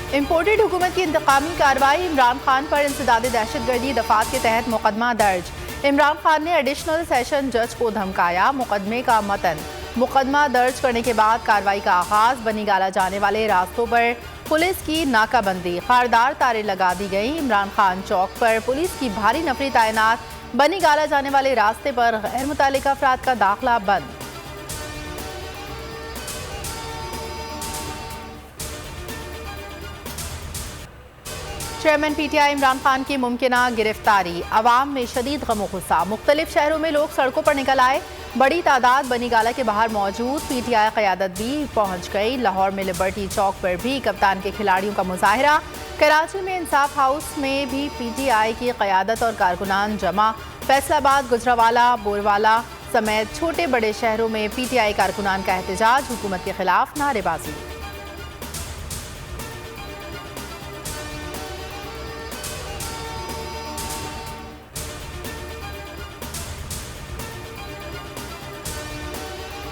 Imported हुकूमत की इंतकामी कार्रवाई, इमरान खान पर इंसदाद दहशतगर्दी दफात के तहत मुकदमा दर्ज। इमरान खान ने एडिशनल सेशन जज को धमकाया। मुकदमे का मतन, मुकदमा दर्ज करने के बाद कार्रवाई का आगाज। बनी गाला जाने वाले रास्तों पर पुलिस की नाकाबंदी, खारदार तारें लगा दी गई। इमरान खान चौक पर पुलिस की भारी नफरी तैनात। बनी गाला जाने वाले रास्ते पर गैर मुतल्लिका अफराद का दाखिला बंद। चेयरमैन पीटीआई इमरान खान की मुमकिना गिरफ्तारी, अवाम में शदीद गम गुस्सा। मुख्तलिफ शहरों में लोग सड़कों पर निकल आए, बड़ी तादाद बनी गाला के बाहर मौजूद। पीटीआई क़यादत भी पहुंच गई। लाहौर में लिबर्टी चौक पर भी कप्तान के खिलाड़ियों का मुजाहरा। कराची में इंसाफ हाउस में भी पीटीआई की क़यादत और कारकुनान जमा। फैसलाबाद, गुजरावाला, बोरवाला समेत छोटे बड़े शहरों में पीटीआई कारकुनान का एहतजाज, हुकूमत के खिलाफ नारेबाजी।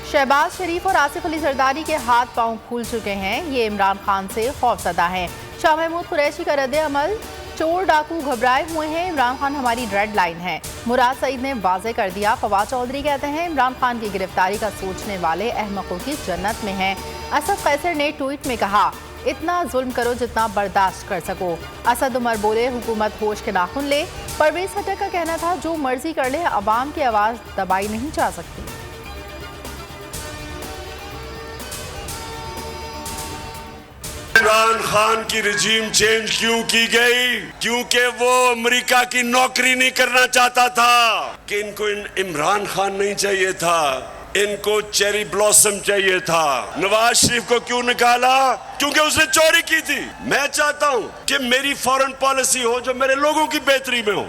शहबाज शरीफ और आसिफ अली जरदारी के हाथ पांव फूल चुके हैं। ये इमरान खान से खौफजदा हैं। शाह महमूद कुरैशी का रद्द अमल, चोर डाकू घबराए हुए हैं, इमरान खान हमारी रेड लाइन है। मुराद सईद ने वाज़े कर दिया। फवाद चौधरी कहते हैं इमरान खान की गिरफ्तारी का सोचने वाले अहमकों की जन्नत में हैं। असद कैसर ने ट्वीट में कहा, इतना जुल्म करो जितना बर्दाश्त कर सको। असद उमर बोले, हुकूमत होश के नाखुन ले। परवेज खट्टर का कहना था, जो मर्जी कर ले, अवाम की आवाज़ दबाई नहीं जा सकती। इमरान खान की रिजीम चेंज क्यों की गई? क्योंकि वो अमेरिका की नौकरी नहीं करना चाहता था। कि इनको इमरान खान नहीं चाहिए था, इनको चेरी ब्लॉसम चाहिए था। नवाज शरीफ को क्यों निकाला? क्योंकि उसने चोरी की थी। मैं चाहता हूं कि मेरी फॉरेन पॉलिसी हो जो मेरे लोगों की बेहतरी में हो।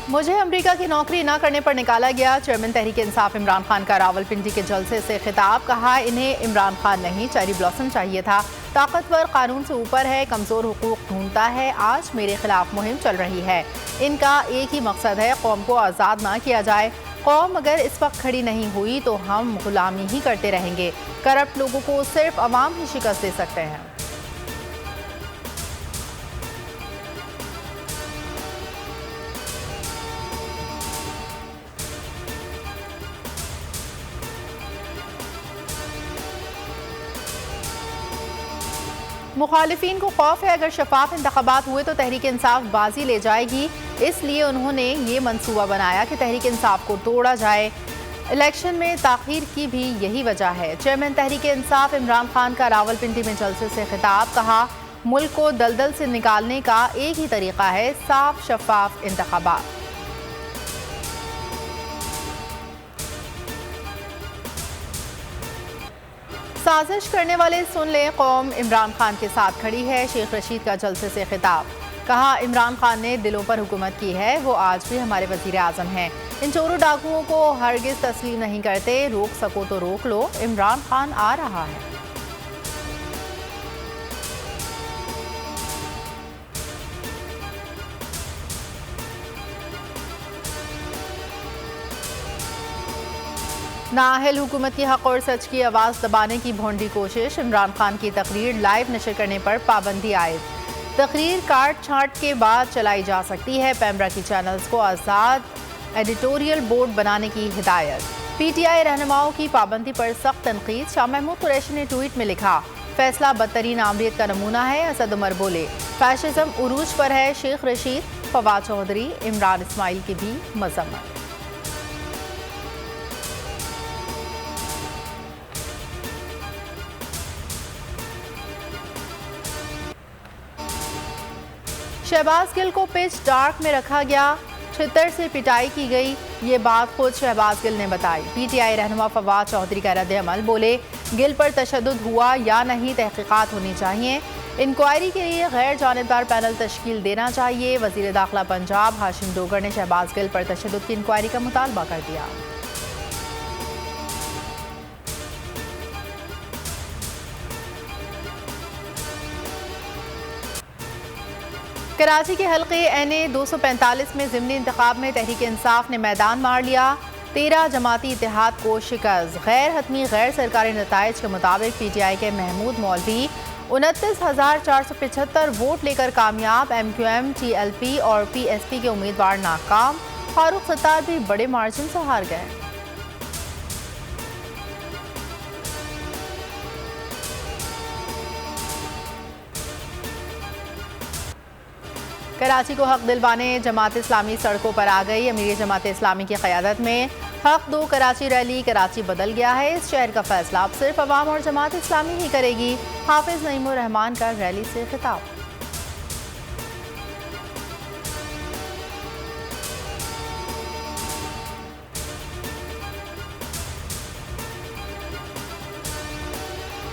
मुझे अमेरिका की नौकरी न करने पर निकाला गया। चेयरमैन तहरीक इंसाफ इमरान खान का रावलपिंडी के जलसे से खिताब, कहा इन्हें इमरान खान नहीं चेरी ब्लॉसम चाहिए था। ताकतवर कानून से ऊपर है, कमज़ोर हुकूक ढूंढता है। आज मेरे खिलाफ मुहिम चल रही है। इनका एक ही मकसद है, कौम को आज़ाद ना किया जाए। कौम अगर इस वक्त खड़ी नहीं हुई तो हम गुलामी ही करते रहेंगे। करप्ट लोगों को सिर्फ अवाम ही शिकस्त दे सकते हैं। मुखालिफिन को खौफ है, अगर शफाफ इंतखाबात हुए तो तहरीक इंसाफ बाजी ले जाएगी। इसलिए उन्होंने ये मंसूबा बनाया कि तहरीक इंसाफ को तोड़ा जाए। इलेक्शन में ताखीर की भी यही वजह है। चेयरमैन तहरीक इंसाफ इमरान खान का रावलपिंडी में जलसे से खिताब, कहा मुल्क को दलदल से निकालने का एक ही तरीका है, साफ शफाफ इंतखाबात। साजिश करने वाले सुन ले, कौम इमरान खान के साथ खड़ी है। शेख रशीद का जलसे से खिताब, कहा इमरान खान ने दिलों पर हुकूमत की है, वो आज भी हमारे वजीर आज़म हैं। इन चोरों डाकुओं को हरगिज़ तस्लीम नहीं करते। रोक सको तो रोक लो, इमरान खान आ रहा है। नाअहल हुकूमत की हक और सच की आवाज़ दबाने की भोंडी कोशिश। इमरान खान की तकरीर लाइव नशर करने पर पाबंदी आयद। तकरीर काट छांट के बाद चलाई जा सकती है। पैमरा की चैनल्स को आज़ाद एडिटोरियल बोर्ड बनाने की हिदायत। पीटीआई रहनुमाओं की पाबंदी पर सख्त तनकीद। शाह महमूद कुरैशी ने ट्वीट में लिखा, फैसला बदतरीन आमरीत का नमूना है। असद उमर बोले, फैशिज्म उरूज पर है। शेख रशीद, फवाद चौधरी, इमरान इस्माइल की भी मजम्मत। शहबाज गिल को पिच डार्क में रखा गया, छितर से पिटाई की गई। ये बात खुद शहबाज गिल ने बताई। पीटीआई रहनुमा फवाद चौधरी का रद्द अमल, बोले गिल पर तशद्दुद हुआ या नहीं, तहकीकात होनी चाहिए। इंक्वायरी के लिए गैर जानिबदार पैनल तश्कील देना चाहिए। वजीर दाखिला पंजाब हाशिम डोगर ने शहबाज गिल पर तशद्दुद की इंक्वायरी का मुतालबा कर दिया। कराची के हल्के NA 245 में ज़िमनी इंतखाब में तहरीक इंसाफ ने मैदान मार लिया। 13 जमाती इत्तेहाद को शिकस्त। गैर हतमी गैर सरकारी नताइज के मुताबिक PTI के महमूद मौलवी 29,475 वोट लेकर कामयाब। MQM, TLP और PSP के उम्मीदवार नाकाम। फारूक सत्तार भी बड़े मार्जिन से हार गए। कराची को हक दिलवाने जमात इस्लामी सड़कों पर आ गई। अमीर जमात इस्लामी की क़यादत में हक 2 कराची रैली। कराची बदल गया है, इस शहर का फैसला अब सिर्फ अवाम और जमात इस्लामी ही करेगी। हाफिज नईमुर रहमान का रैली से खिताब।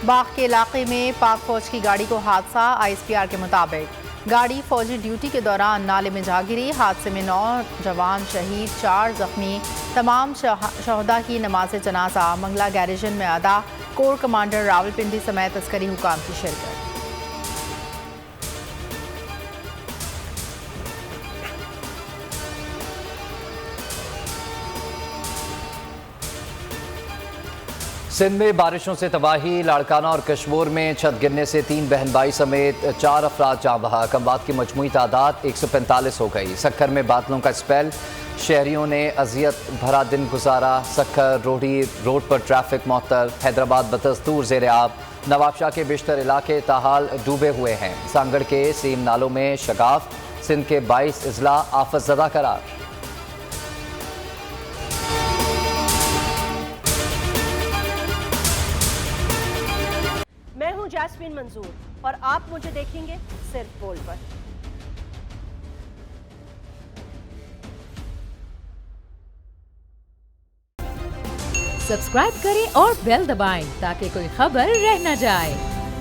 बाग के इलाके में पाक फौज की गाड़ी को हादसा। ISPR के मुताबिक गाड़ी फौजी ड्यूटी के दौरान नाले में जा गिरी। हादसे में 9 जवान शहीद, 4 जख्मी। तमाम शहदा की नमाज जनाजा मंगला गैरिजन में अदा। कोर कमांडर रावलपिंडी समेत अस्करी हुकाम की शिरकत। सिंध में बारिशों से तबाही। लाड़काना और कशमोर में छत गिरने से 3 बहन भाई समेत 4 अफराद जाँ बहक। अमवात की मजमूई तादाद 145 हो गई। सक्खर में बादलों का स्पेल, शहरियों ने अजियत भरा दिन गुजारा। सक्खर रोडी रोड पर ट्रैफिक मअतल। हैदराबाद बदस्तूर ज़ेर आब। नवाबशाह के बेशतर इलाके ताहाल डूबे हुए हैं। सांगड़ के सीम नालों में शगाफ। सिंध के 22 अजला आफतज़दा करार। मैं हूं जैस्मिन मंजूर और आप मुझे देखेंगे सिर्फ बोल पर। सब्सक्राइब करें और बेल दबाएं ताकि कोई खबर रह न जाए।